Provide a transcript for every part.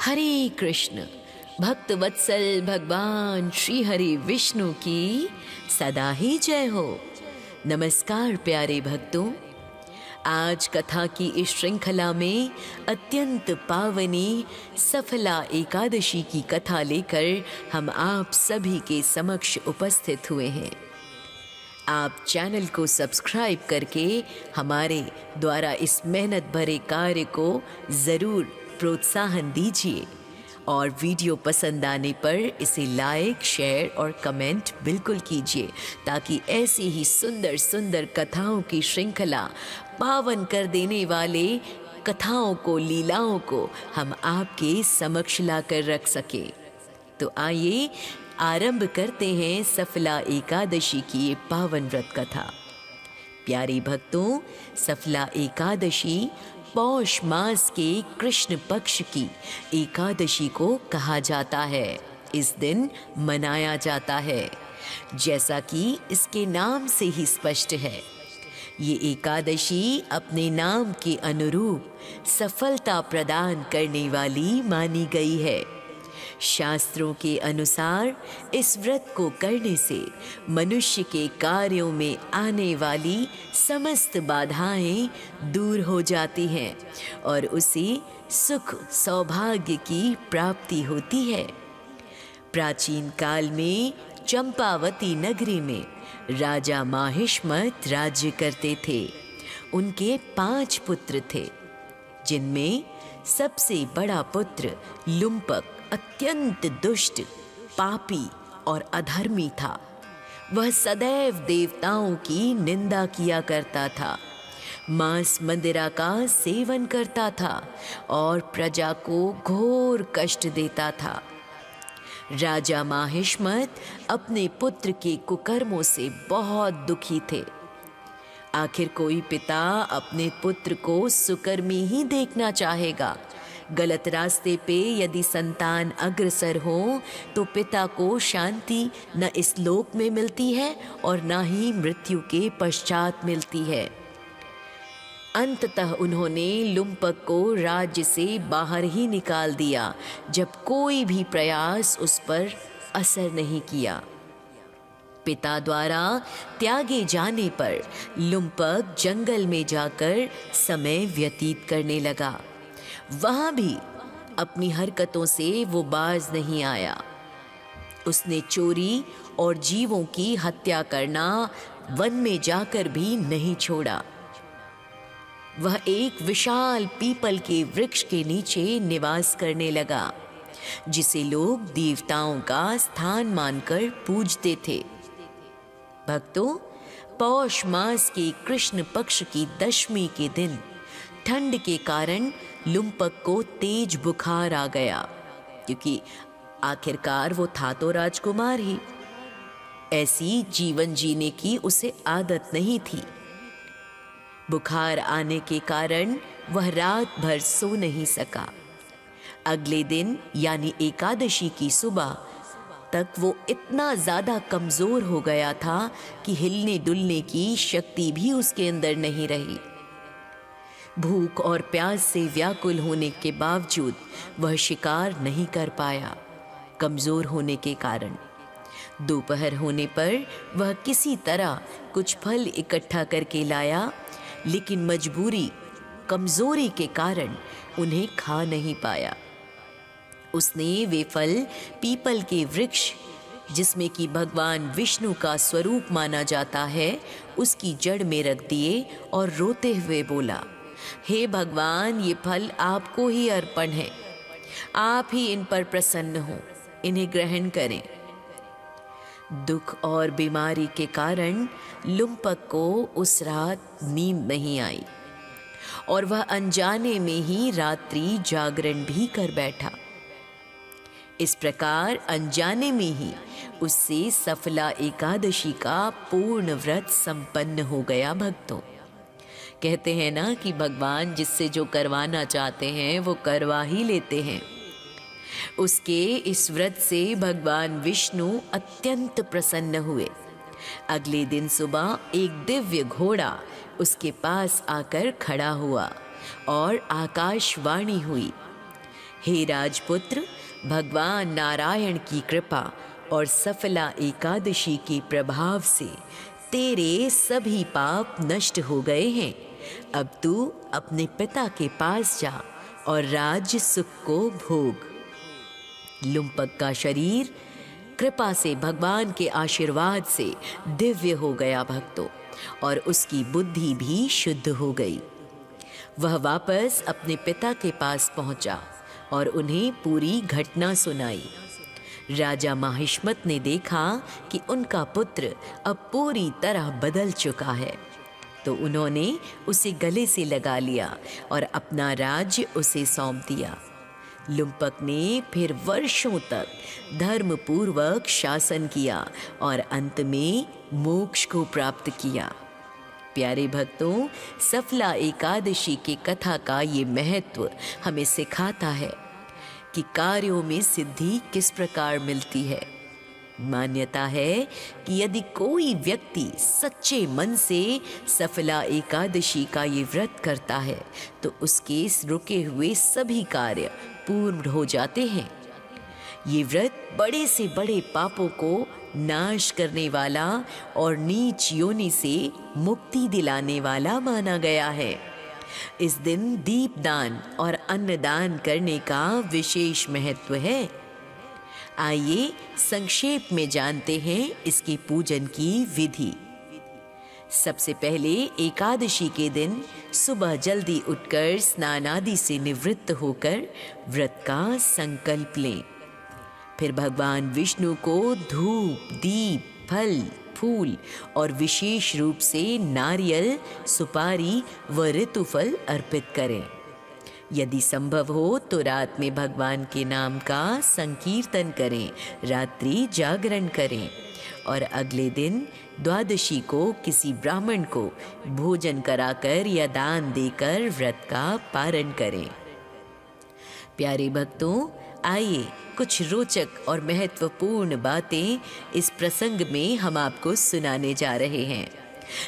हरे कृष्ण। भक्त वत्सल भगवान श्री हरि विष्णु की सदा ही जय हो। नमस्कार प्यारे भक्तों, आज कथा की इस श्रृंखला में अत्यंत पावनी सफला एकादशी की कथा लेकर हम आप सभी के समक्ष उपस्थित हुए हैं। आप चैनल को सब्सक्राइब करके हमारे द्वारा इस मेहनत भरे कार्य को ज़रूर प्रोत्साहन दीजिए और वीडियो पसंद आने पर इसे लाइक, शेयर और कमेंट बिल्कुल कीजिए, ताकि ऐसी ही सुंदर सुंदर कथाओं की श्रृंखला, पावन कर देने वाले कथाओं को, लीलाओं को हम आपके समक्ष लाकर रख सके। तो आइए आरंभ करते हैं सफला एकादशी की ये पावन व्रत कथा। प्यारे भक्तों, सफला एकादशी पौष मास के कृष्ण पक्ष की एकादशी को कहा जाता है। इस दिन मनाया जाता है, जैसा कि इसके नाम से ही स्पष्ट है। ये एकादशी अपने नाम के अनुरूप सफलता प्रदान करने वाली मानी गई है। शास्त्रों के अनुसार इस व्रत को करने से मनुष्य के कार्यों में आने वाली समस्त बाधाएं दूर हो जाती हैं और उसे सुख सौभाग्य की प्राप्ति होती है। प्राचीन काल में चंपावती नगरी में राजा माहिष्मत राज्य करते थे। उनके 5 पुत्र थे, जिनमें सबसे बड़ा पुत्र लुम्पक अत्यंत दुष्ट, पापी और अधर्मी था। वह सदैव देवताओं की निंदा किया करता था, मांस मंदिरा का सेवन करता था और प्रजा को घोर कष्ट देता था। राजा माहिष्मत अपने पुत्र के कुकर्मों से बहुत दुखी थे। आखिर कोई पिता अपने पुत्र को सुकर्मी ही देखना चाहेगा। गलत रास्ते पे यदि संतान अग्रसर हो तो पिता को शांति न इस लोक में मिलती है और न ही मृत्यु के पश्चात मिलती है। अंततः उन्होंने लुम्पक को राज्य से बाहर ही निकाल दिया, जब कोई भी प्रयास उस पर असर नहीं किया। पिता द्वारा त्यागे जाने पर लुम्पक जंगल में जाकर समय व्यतीत करने लगा। वहाँ भी अपनी हरकतों से वो बाज नहीं आया। उसने चोरी और जीवों की हत्या करना वन में जाकर भी नहीं छोड़ा। वह एक विशाल पीपल के वृक्ष के नीचे निवास करने लगा, जिसे लोग देवताओं का स्थान मानकर पूजते थे। भक्तों, पौष मास के कृष्ण पक्ष की दशमी के दिन ठंड के कारण लुम्पक को तेज बुखार आ गया, क्योंकि आखिरकार वो था तो राजकुमार ही। ऐसी जीवन जीने की उसे आदत नहीं थी। बुखार आने के कारण वह रात भर सो नहीं सका। अगले दिन यानी एकादशी की सुबह तक वो इतना ज़्यादा कमज़ोर हो गया था कि हिलने डुलने की शक्ति भी उसके अंदर नहीं रही। भूख और प्यास से व्याकुल होने के बावजूद वह शिकार नहीं कर पाया, कमज़ोर होने के कारण। दोपहर होने पर वह किसी तरह कुछ फल इकट्ठा करके लाया, लेकिन मजबूरी, कमज़ोरी के कारण उन्हें खा नहीं पाया। उसने वे फल पीपल के वृक्ष, जिसमें कि भगवान विष्णु का स्वरूप माना जाता है, उसकी जड़ में रख दिए और रोते हुए बोला, हे भगवान, ये फल आपको ही अर्पण है। आप ही इन पर प्रसन्न हो, इन्हें ग्रहण करें। दुख और बीमारी के कारण लुम्पक को उस रात नींद नहीं आई और वह अनजाने में ही रात्रि जागरण भी कर बैठा। इस प्रकार अनजाने में ही उससे सफला एकादशी का पूर्ण व्रत संपन्न हो गया। भक्तों, कहते हैं ना कि भगवान जिससे जो करवाना चाहते हैं वो करवा ही लेते हैं। उसके इस व्रत से भगवान विष्णु अत्यंत प्रसन्न हुए। अगले दिन सुबह एक दिव्य घोड़ा उसके पास आकर खड़ा हुआ और आकाशवाणी हुई, हे राजपुत्र, भगवान नारायण की कृपा और सफला एकादशी के प्रभाव से तेरे सभी पाप नष्ट हो गए हैं। अब तू अपने पिता के पास जा और राज्य सुख को भोग। लुम्पक का शरीर कृपा से भगवान के आशीर्वाद से दिव्य हो गया भक्तों, और उसकी बुद्धि भी शुद्ध हो गई। वह वापस अपने पिता के पास पहुंचा और उन्हें पूरी घटना सुनाई। राजा माहिष्मत ने देखा कि उनका पुत्र अब पूरी तरह बदल चुका है, तो उन्होंने उसे गले से लगा लिया और अपना राज्य उसे सौंप दिया। लुम्पक ने फिर वर्षों तक धर्मपूर्वक शासन किया और अंत में मोक्ष को प्राप्त किया। प्यारे भक्तों, सफला एकादशी की कथा का ये महत्व हमें सिखाता है कि कार्यों में सिद्धि किस प्रकार मिलती है। मान्यता है कि यदि कोई व्यक्ति सच्चे मन से सफला एकादशी का ये व्रत करता है तो उसके रुके हुए सभी कार्य पूर्ण हो जाते हैं। ये व्रत बड़े से बड़े पापों को नाश करने वाला और नीच योनि से मुक्ति दिलाने वाला माना गया है। इस दिन दीपदान और अन्नदान करने का विशेष महत्व है। आइए संक्षेप में जानते हैं इसके पूजन की विधि। सबसे पहले एकादशी के दिन सुबह जल्दी उठकर स्नान आदि से निवृत्त होकर व्रत का संकल्प लें। फिर भगवान विष्णु को धूप, दीप, फल, फूल और विशेष रूप से नारियल, सुपारी व ऋतुफल अर्पित करें। यदि संभव हो तो रात में भगवान के नाम का संकीर्तन करें, रात्रि जागरण करें और अगले दिन द्वादशी को किसी ब्राह्मण को भोजन कराकर या दान देकर व्रत का पारण करें। प्यारे भक्तों, आइए कुछ रोचक और महत्वपूर्ण बातें इस प्रसंग में हम आपको सुनाने जा रहे हैं।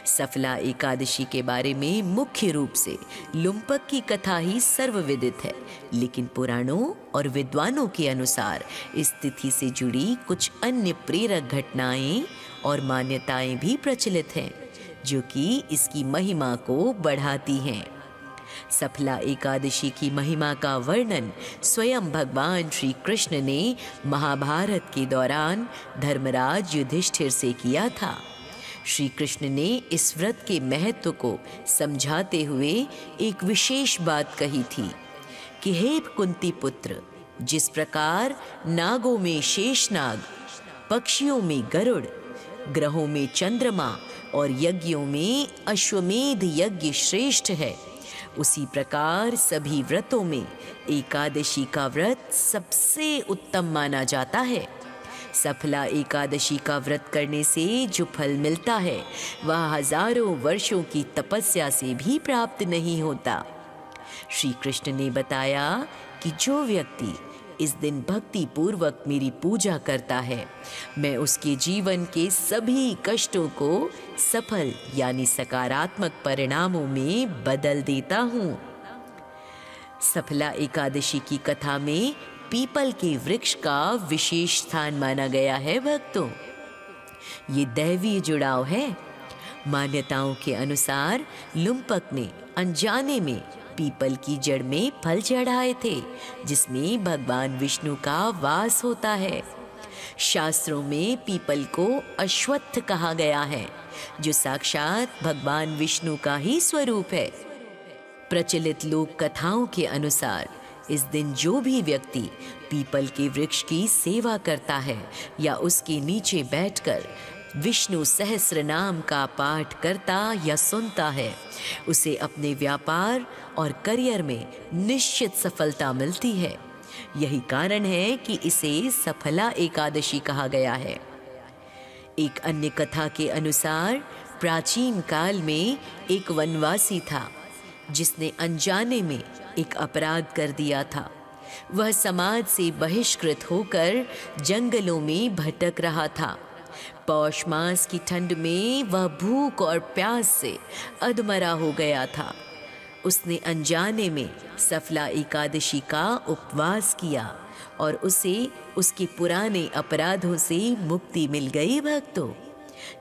सफला एकादशी के बारे में मुख्य रूप से लुम्पक की कथा ही सर्वविदित है, लेकिन पुराणों और विद्वानों के अनुसार इस तिथि से जुड़ी कुछ अन्य प्रेरक घटनाएं और मान्यताएं भी प्रचलित हैं, जो कि इसकी महिमा को बढ़ाती हैं। सफला एकादशी की महिमा का वर्णन स्वयं भगवान श्री कृष्ण ने महाभारत के दौरान धर्मराज युधिष्ठिर से किया था। श्री कृष्ण ने इस व्रत के महत्व को समझाते हुए एक विशेष बात कही थी कि हे कुंती पुत्र, जिस प्रकार नागों में शेषनाग, पक्षियों में गरुड़, ग्रहों में चंद्रमा और यज्ञों में अश्वमेध यज्ञ श्रेष्ठ है, उसी प्रकार सभी व्रतों में एकादशी का व्रत सबसे उत्तम माना जाता है। सफला एकादशी का व्रत करने से जो फल मिलता है वह हजारों वर्षों की तपस्या से भी प्राप्त नहीं होता। श्री कृष्ण ने बताया कि जो व्यक्ति इस दिन भक्ति पूर्वक मेरी पूजा करता है, मैं उसके जीवन के सभी कष्टों को सफल यानी सकारात्मक परिणामों में बदल देता हूँ। सफला एकादशी की कथा में पीपल के वृक्ष का विशेष स्थान माना गया है भक्तों। ये दैवीय जुड़ाव है। मान्यताओं के अनुसार लुम्पक ने अनजाने में पीपल की जड़ में फल चढ़ाए थे, जिसमें भगवान विष्णु का वास होता है। शास्त्रों में पीपल को अश्वत्थ कहा गया है, जो साक्षात भगवान विष्णु का ही स्वरूप है। प्रचलित लोक कथाओं के अनुसार इस दिन जो भी व्यक्ति पीपल के वृक्ष की सेवा करता है या उसके नीचे बैठकर विष्णु सहस्र नाम का पाठ करता या सुनता है, उसे अपने व्यापार और करियर में निश्चित सफलता मिलती है। यही कारण है कि इसे सफला एकादशी कहा गया है। एक अन्य कथा के अनुसार प्राचीन काल में एक वनवासी था, जिसने अनजाने में एक अपराध कर दिया था। वह समाज से बहिष्कृत होकर जंगलों में भटक रहा था। पौष मास की ठंड में वह भूख और प्यास से अधमरा हो गया था। उसने अनजाने में सफला एकादशी का उपवास किया और उसे उसके पुराने अपराधों से मुक्ति मिल गई। भक्तों,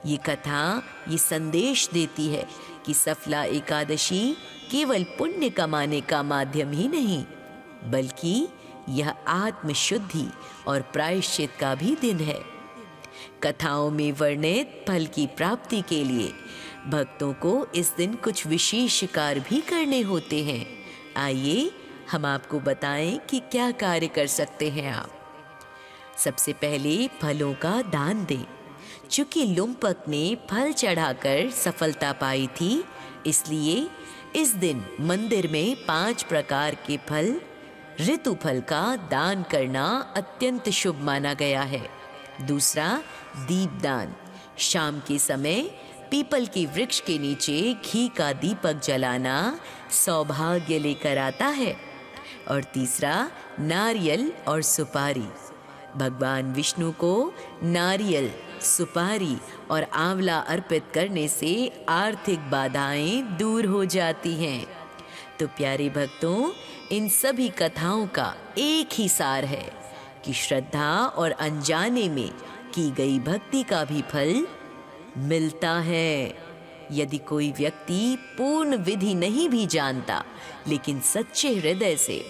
ये कथा ये संदेश देती है कि सफला एकादशी केवल पुण्य कमाने का माध्यम ही नहीं, बल्कि यह आत्मशुद्धि और प्रायश्चित का भी दिन है। कथाओं में वर्णित फल की प्राप्ति के लिए भक्तों को इस दिन कुछ विशेष कार्य भी करने होते हैं। आइए हम आपको बताएं कि क्या कार्य कर सकते हैं आप। सबसे पहले फलों का दान दें। चूंकि लुम्पक ने फल चढ़ाकर सफलता पाई थी, इसलिए इस दिन मंदिर में 5 प्रकार के फल, ऋतु फल का दान करना अत्यंत शुभ माना गया है। दूसरा, दीपदान। शाम के समय पीपल के वृक्ष के नीचे घी का दीपक जलाना सौभाग्य लेकर आता है। और तीसरा, नारियल और सुपारी। भगवान विष्णु को नारियल, सुपारी और आंवला अर्पित करने से आर्थिक बाधाएं दूर हो जाती हैं। तो प्यारे भक्तों, इन सभी कथाओं का एक ही सार है कि श्रद्धा और अनजाने में की गई भक्ति का भी फल मिलता है। यदि कोई व्यक्ति पूर्ण विधि नहीं भी जानता, लेकिन सच्चे हृदय से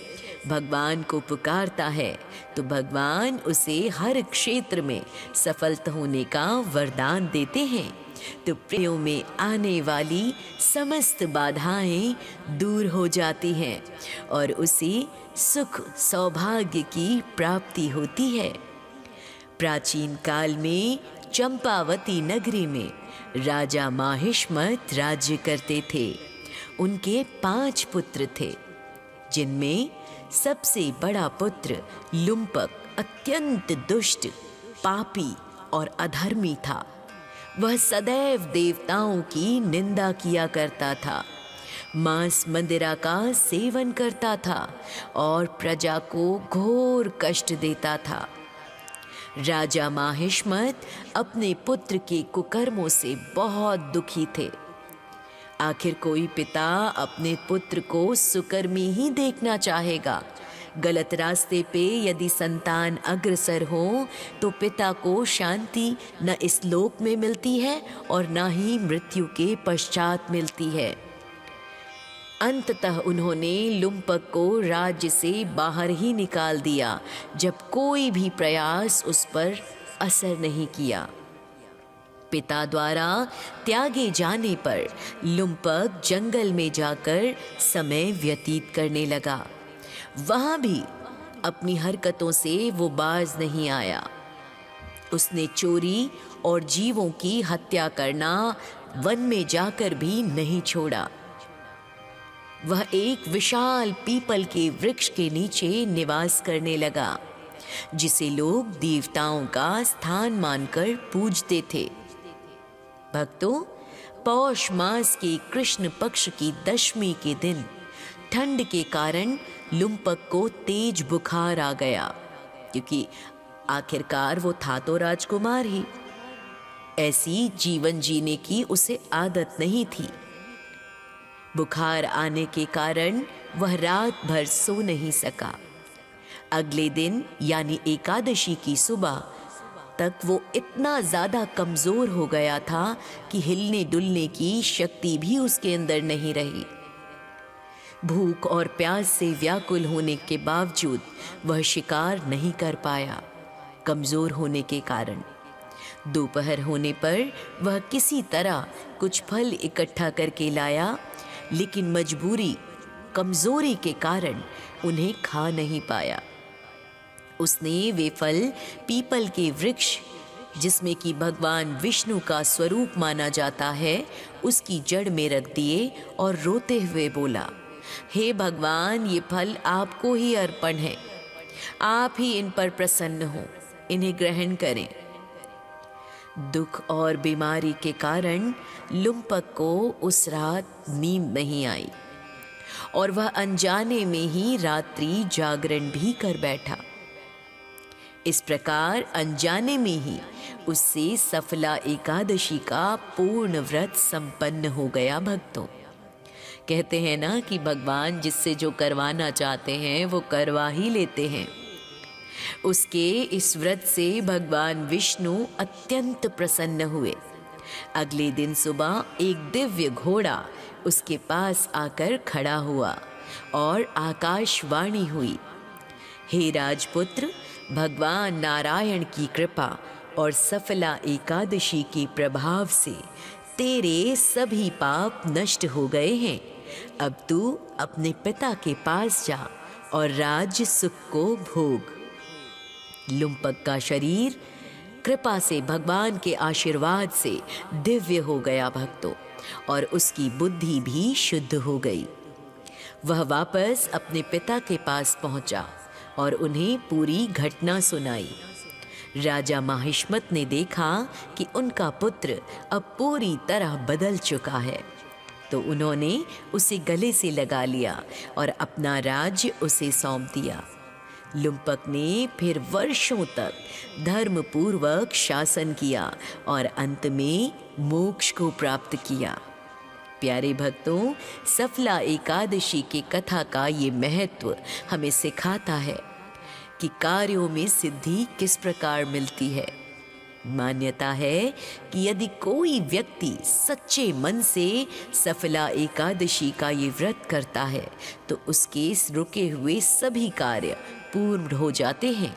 भगवान को पुकारता है, तो भगवान उसे हर क्षेत्र में सफलता होने का वरदान देते हैं। तो प्रियों में आने वाली समस्त बाधाएं दूर हो जाती हैं और उसे सुख सौभाग्य की प्राप्ति होती है। प्राचीन काल में चंपावती नगरी में राजा माहिष्मत राज्य करते थे। उनके 5 पुत्र थे, जिनमें सबसे बड़ा पुत्र लुम्पक अत्यंत दुष्ट, पापी और अधर्मी था। वह सदैव देवताओं की निंदा किया करता था, मांस मंदिरा का सेवन करता था और प्रजा को घोर कष्ट देता था। राजा माहिष्मत अपने पुत्र के कुकर्मों से बहुत दुखी थे। आखिर कोई पिता अपने पुत्र को सुकर्मी ही देखना चाहेगा। गलत रास्ते पे यदि संतान अग्रसर हो तो पिता को शांति न इस लोक में मिलती है और न ही मृत्यु के पश्चात मिलती है। अंततः उन्होंने लुम्पक को राज्य से बाहर ही निकाल दिया, जब कोई भी प्रयास उस पर असर नहीं किया। पिता द्वारा त्यागे जाने पर लुम्पक जंगल में जाकर समय व्यतीत करने लगा। वहां भी अपनी हरकतों से वो बाज नहीं आया। उसने चोरी और जीवों की हत्या करना वन में जाकर भी नहीं छोड़ा। वह एक विशाल पीपल के वृक्ष के नीचे निवास करने लगा, जिसे लोग देवताओं का स्थान मानकर पूजते थे। भक्तों, पौष मास के कृष्ण पक्ष की दशमी के दिन ठंड के कारण लुम्पक को तेज बुखार आ गया, क्योंकि आखिरकार वो था तो राजकुमार ही। ऐसी जीवन जीने की उसे आदत नहीं थी। बुखार आने के कारण वह रात भर सो नहीं सका। अगले दिन यानी एकादशी की सुबह तक वो इतना ज्यादा कमजोर हो गया था कि हिलने डुलने की शक्ति भी उसके अंदर नहीं रही। भूख और प्यास से व्याकुल होने के बावजूद वह शिकार नहीं कर पाया, कमजोर होने के कारण। दोपहर होने पर वह किसी तरह कुछ फल इकट्ठा करके लाया, लेकिन मजबूरी, कमजोरी के कारण उन्हें खा नहीं पाया। उसने वे फल पीपल के वृक्ष, जिसमें कि भगवान विष्णु का स्वरूप माना जाता है, उसकी जड़ में रख दिए और रोते हुए बोला, हे भगवान, ये फल आपको ही अर्पण है। आप ही इन पर प्रसन्न हो, इन्हें ग्रहण करें। दुख और बीमारी के कारण लुम्पक को उस रात नींद नहीं आई और वह अनजाने में ही रात्रि जागरण भी कर बैठा। इस प्रकार अनजाने में ही उससे सफला एकादशी का पूर्ण व्रत संपन्न हो गया। भक्तों, कहते हैं ना कि भगवान जिससे जो करवाना चाहते हैं वो करवा ही लेते हैं। उसके इस व्रत से भगवान विष्णु अत्यंत प्रसन्न हुए। अगले दिन सुबह एक दिव्य घोड़ा उसके पास आकर खड़ा हुआ और आकाशवाणी हुई, हे राजपुत्र, भगवान नारायण की कृपा और सफला एकादशी के प्रभाव से तेरे सभी पाप नष्ट हो गए हैं। अब तू अपने पिता के पास जा और राज्य सुख को भोग। लुम्पक का शरीर कृपा से भगवान के आशीर्वाद से दिव्य हो गया भक्तों, और उसकी बुद्धि भी शुद्ध हो गई। वह वापस अपने पिता के पास पहुंचा और उन्हें पूरी घटना सुनाई। राजा माहिष्मत ने देखा कि उनका पुत्र अब पूरी तरह बदल चुका है, तो उन्होंने उसे गले से लगा लिया और अपना राज्य उसे सौंप दिया। लुम्पक ने फिर वर्षों तक धर्मपूर्वक शासन किया और अंत में मोक्ष को प्राप्त किया। प्यारे भक्तों, सफला एकादशी की कथा का ये महत्व हमें सिखाता है कि कार्यों में सिद्धि किस प्रकार मिलती है। मान्यता है कि यदि कोई व्यक्ति सच्चे मन से सफला एकादशी का ये व्रत करता है तो उसके रुके हुए सभी कार्य पूर्ण हो जाते हैं।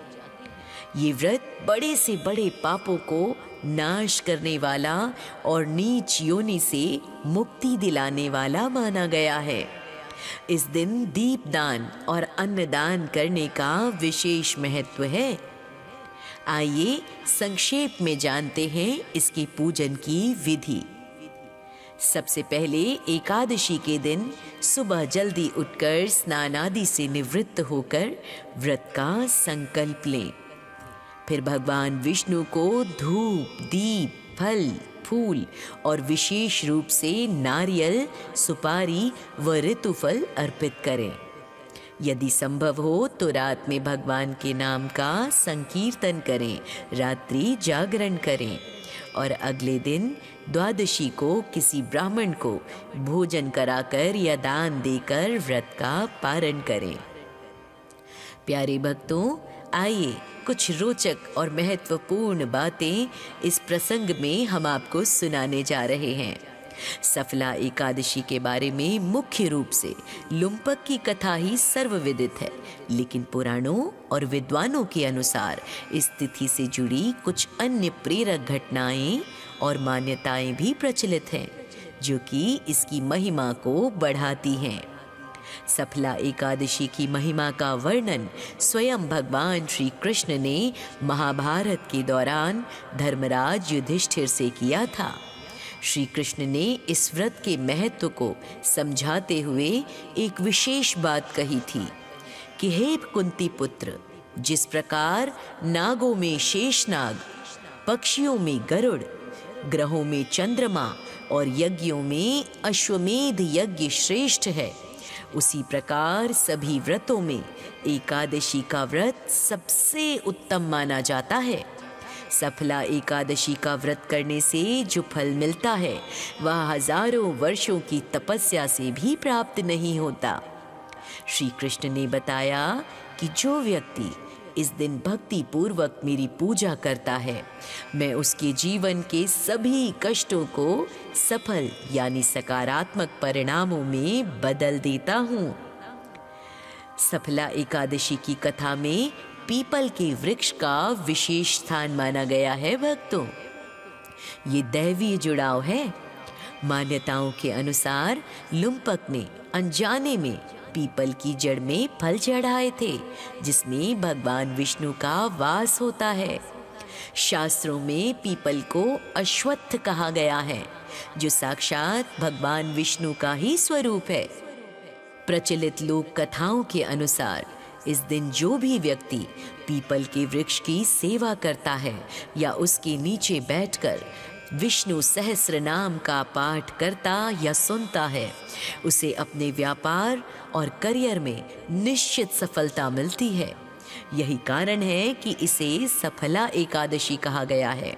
ये व्रत बड़े से बड़े पापों को नाश करने वाला और नीच योनि से मुक्ति दिलाने वाला माना गया है। इस दिन दीपदान और अन्नदान करने का विशेष महत्व है। आइए संक्षेप में जानते हैं इसके पूजन की विधि। सबसे पहले एकादशी के दिन सुबह जल्दी उठकर स्नान आदि से निवृत्त होकर व्रत का संकल्प लें। फिर भगवान विष्णु को धूप, दीप, फल, फूल और विशेष रूप से नारियल, सुपारी व ऋतुफल अर्पित करें। यदि संभव हो तो रात में भगवान के नाम का संकीर्तन करें, रात्रि जागरण करें और अगले दिन द्वादशी को किसी ब्राह्मण को भोजन कराकर या दान देकर व्रत का पारण करें। प्यारे भक्तों, आइए कुछ रोचक और महत्वपूर्ण बातें इस प्रसंग में हम आपको सुनाने जा रहे हैं। सफला एकादशी के बारे में मुख्य रूप से लुम्पक की कथा ही सर्वविदित है, लेकिन पुराणों और विद्वानों के अनुसार इस तिथि से जुड़ी कुछ अन्य प्रेरक घटनाएं और मान्यताएं भी प्रचलित हैं, जो कि इसकी महिमा को बढ़ाती हैं। सफला एकादशी की महिमा का वर्णन स्वयं भगवान श्री कृष्ण ने महाभारत के दौरान धर्मराज युधिष्ठिर से किया था। श्री कृष्ण ने इस व्रत के महत्व को समझाते हुए एक विशेष बात कही थी कि हे कुंती पुत्र, जिस प्रकार नागों में शेषनाग, पक्षियों में गरुड़, ग्रहों में चंद्रमा और यज्ञों में अश्वमेध यज्ञ श्रेष्ठ है, उसी प्रकार सभी व्रतों में एकादशी का व्रत सबसे उत्तम माना जाता है। सफला एकादशी का व्रत करने से जो फल मिलता है वह हजारों वर्षों की तपस्या से भी प्राप्त नहीं होता। श्री कृष्ण ने बताया कि जो व्यक्ति इस दिन भक्ति पूर्वक मेरी पूजा करता है, मैं उसके जीवन के सभी कष्टों को सफल यानी सकारात्मक परिणामों में बदल देता हूँ। सफला एकादशी की कथा में पीपल के वृक्ष का विशेष स्थान माना गया है भक्तों। ये दैवीय जुड़ाव है। मान्यताओं के अनुसार लुम्पक ने अनजाने में पीपल की जड़ में फल चढ़ाए थे, जिसमें भगवान विष्णु का वास होता है। शास्त्रों में पीपल को अश्वत्थ कहा गया है, जो साक्षात भगवान विष्णु का ही स्वरूप है। प्रचलित लोक कथाओं के अनुसार इस दिन जो भी व्यक्ति पीपल के वृक्ष की सेवा करता है या उसके नीचे बैठकर विष्णु सहस्र नाम का पाठ करता या सुनता है, उसे अपने व्यापार और करियर में निश्चित सफलता मिलती है। यही कारण है कि इसे सफला एकादशी कहा गया है।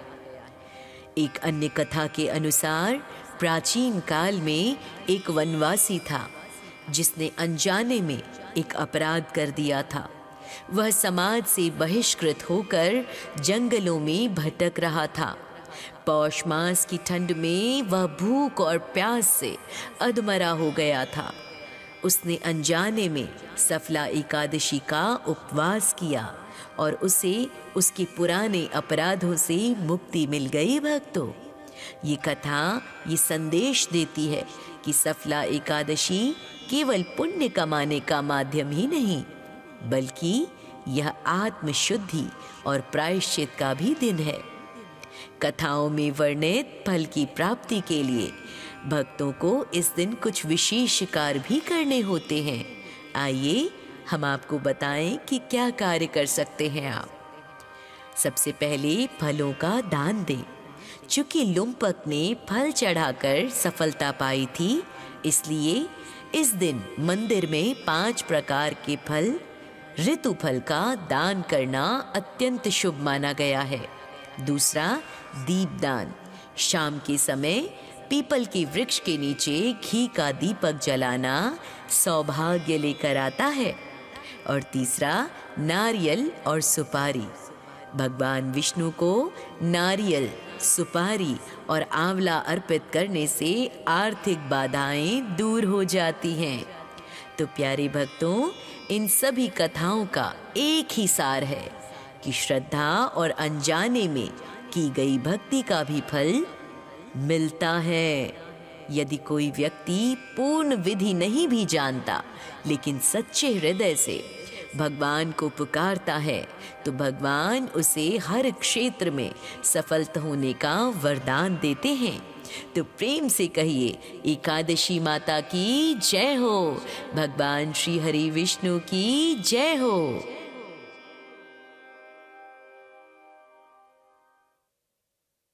एक अन्य कथा के अनुसार प्राचीन काल में एक वनवासी था जिसने अनजाने में एक अपराध कर दिया था। वह समाज से बहिष्कृत होकर जंगलों में भटक रहा था। पौष मास की ठंड में वह भूख और प्यास से अधमरा हो गया था। उसने अनजाने में सफला एकादशी का उपवास किया और उसे उसके पुराने अपराधों से मुक्ति मिल गई। भक्तों, ये कथा ये संदेश देती है कि सफला एकादशी केवल पुण्य कमाने का माध्यम ही नहीं, बल्कि यह आत्मशुद्धि और प्रायश्चित का भी दिन है। कथाओं में वर्णित फल की प्राप्ति के लिए भक्तों को इस दिन कुछ विशेष कार्य भी करने होते हैं। आइए हम आपको बताएं कि क्या कार्य कर सकते हैं आप। सबसे पहले फलों का दान दें। चूंकि लुम्पक ने फल चढ़ाकर सफलता पाई थी, इसलिए इस दिन मंदिर में 5 प्रकार के फल, ऋतु फल का दान करना अत्यंत शुभ माना गया है। दूसरा, दीपदान। शाम के समय पीपल के वृक्ष के नीचे घी का दीपक जलाना सौभाग्य लेकर आता है। और तीसरा, नारियल और सुपारी। भगवान विष्णु को नारियल, सुपारी और आंवला अर्पित करने से आर्थिक बाधाएं दूर हो जाती हैं। तो प्यारे भक्तों, इन सभी कथाओं का एक ही सार है कि श्रद्धा और अनजाने में की गई भक्ति का भी फल मिलता है। यदि कोई व्यक्ति पूर्ण विधि नहीं भी जानता, लेकिन सच्चे हृदय से भगवान को पुकारता है, तो भगवान उसे हर क्षेत्र में सफल होने का वरदान देते हैं। तो प्रेम से कहिए, एकादशी माता की जय हो, भगवान श्री हरि विष्णु की जय हो।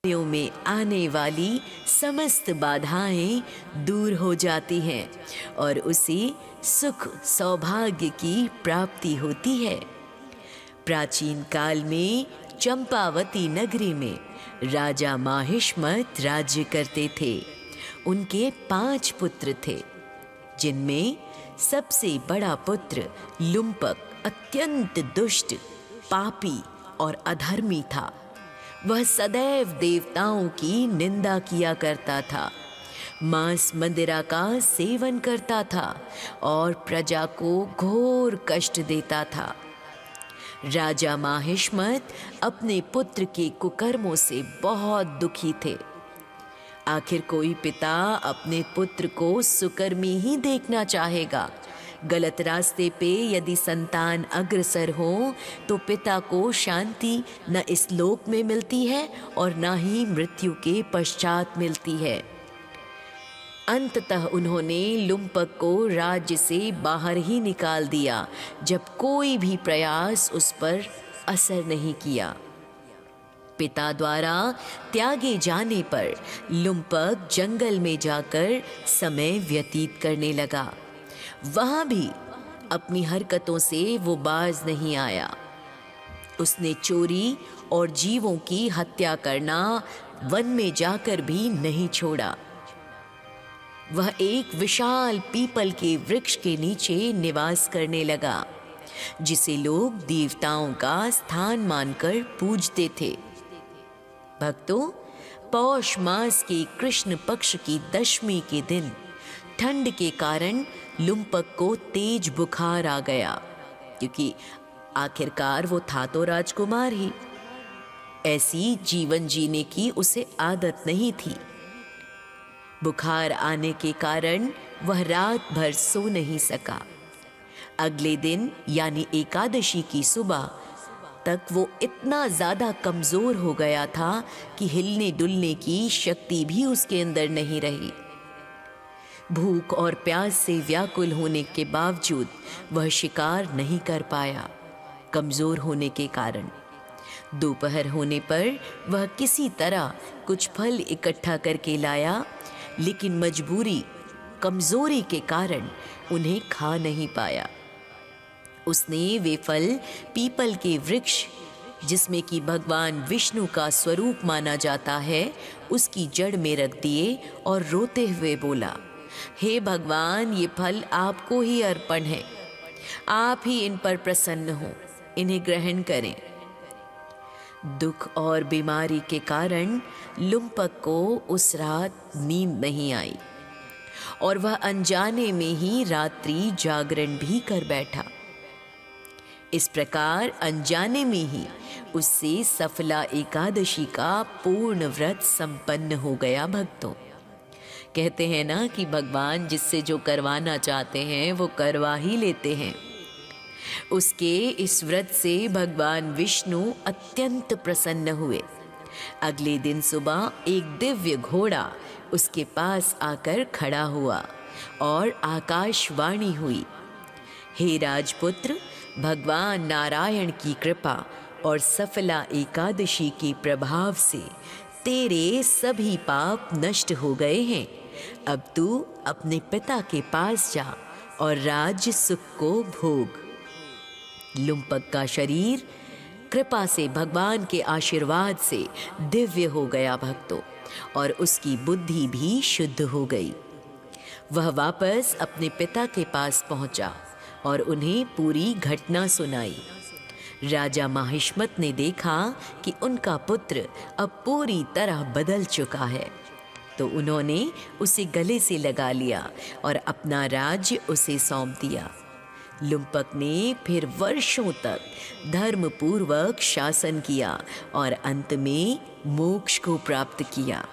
में आने वाली समस्त बाधाएं दूर हो जाती हैं और उसे सुख सौभाग्य की प्राप्ति होती है। प्राचीन काल में चंपावती नगरी में राजा माहिष्मत राज्य करते थे। उनके 5 पुत्र थे, जिनमें सबसे बड़ा पुत्र लुम्पक अत्यंत दुष्ट, पापी और अधर्मी था। वह सदैव देवताओं की निंदा किया करता था, मांस मदिरा का सेवन करता था और प्रजा को घोर कष्ट देता था। राजा माहिष्मत अपने पुत्र के कुकर्मों से बहुत दुखी थे। आखिर कोई पिता अपने पुत्र को सुकर्मी ही देखना चाहेगा। गलत रास्ते पे यदि संतान अग्रसर हो तो पिता को शांति न इस लोक में मिलती है और न ही मृत्यु के पश्चात मिलती है। अंततः उन्होंने लुम्पक को राज्य से बाहर ही निकाल दिया, जब कोई भी प्रयास उस पर असर नहीं किया। पिता द्वारा त्यागे जाने पर लुम्पक जंगल में जाकर समय व्यतीत करने लगा। वहां भी अपनी हरकतों से वो बाज नहीं आया। उसने चोरी और जीवों की हत्या करना वन में जाकर भी नहीं छोड़ा। वह एक विशाल पीपल के वृक्ष के नीचे निवास करने लगा, जिसे लोग देवताओं का स्थान मानकर पूजते थे। भक्तों, पौष मास के कृष्ण पक्ष की दशमी के दिन ठंड के कारण लुम्पक को तेज बुखार आ गया, क्योंकि आखिरकार वो था तो राजकुमार ही। ऐसी जीवन जीने की उसे आदत नहीं थी। बुखार आने के कारण वह रात भर सो नहीं सका। अगले दिन यानी एकादशी की सुबह तक वो इतना ज्यादा कमजोर हो गया था कि हिलने डुलने की शक्ति भी उसके अंदर नहीं रही। भूख और प्यास से व्याकुल होने के बावजूद वह शिकार नहीं कर पाया, कमजोर होने के कारण। दोपहर होने पर वह किसी तरह कुछ फल इकट्ठा करके लाया, लेकिन मजबूरी, कमजोरी के कारण उन्हें खा नहीं पाया। उसने वे फल पीपल के वृक्ष जिसमें कि भगवान विष्णु का स्वरूप माना जाता है, उसकी जड़ में रख दिए और रोते हुए बोला, हे भगवान, ये फल आपको ही अर्पण है, आप ही इन पर प्रसन्न हो, इन्हें ग्रहण करें। दुख और बीमारी के कारण लुम्पक को उस रात नींद नहीं आई और वह अनजाने में ही रात्रि जागरण भी कर बैठा। इस प्रकार अनजाने में ही उससे सफला एकादशी का पूर्ण व्रत संपन्न हो गया। भक्तों, कहते हैं ना कि भगवान जिससे जो करवाना चाहते हैं वो करवा ही लेते हैं। उसके इस व्रत से भगवान विष्णु अत्यंत प्रसन्न हुए। अगले दिन सुबह एक दिव्य घोड़ा उसके पास आकर खड़ा हुआ और आकाशवाणी हुई, हे राजपुत्र, भगवान नारायण की कृपा और सफला एकादशी के प्रभाव से तेरे सभी पाप नष्ट हो गए हैं। अब तू अपने पिता के पास जा और राज्य सुख को भोग। लुम्पक का शरीर कृपा से, भगवान के आशीर्वाद से दिव्य हो गया भक्तों, और उसकी बुद्धि भी शुद्ध हो गई। वह वापस अपने पिता के पास पहुंचा और उन्हें पूरी घटना सुनाई। राजा माहिष्मत ने देखा कि उनका पुत्र अब पूरी तरह बदल चुका है, तो उन्होंने उसे गले से लगा लिया और अपना राज्य उसे सौंप दिया। लुम्पक ने फिर वर्षों तक धर्मपूर्वक शासन किया और अंत में मोक्ष को प्राप्त किया।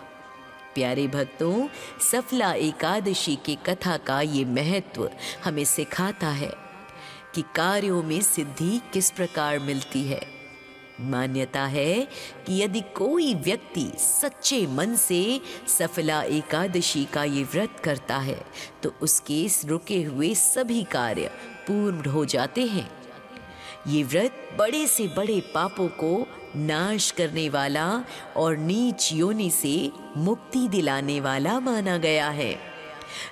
प्यारे भक्तों, सफला एकादशी की कथा का ये महत्व हमें सिखाता है कि कार्यों में सिद्धि किस प्रकार मिलती है। मान्यता है कि यदि कोई व्यक्ति सच्चे मन से सफला एकादशी का ये व्रत करता है तो उसके रुके हुए सभी कार्य पूर्ण हो जाते हैं। ये व्रत बड़े से बड़े पापों को नाश करने वाला और नीच योनि से मुक्ति दिलाने वाला माना गया है।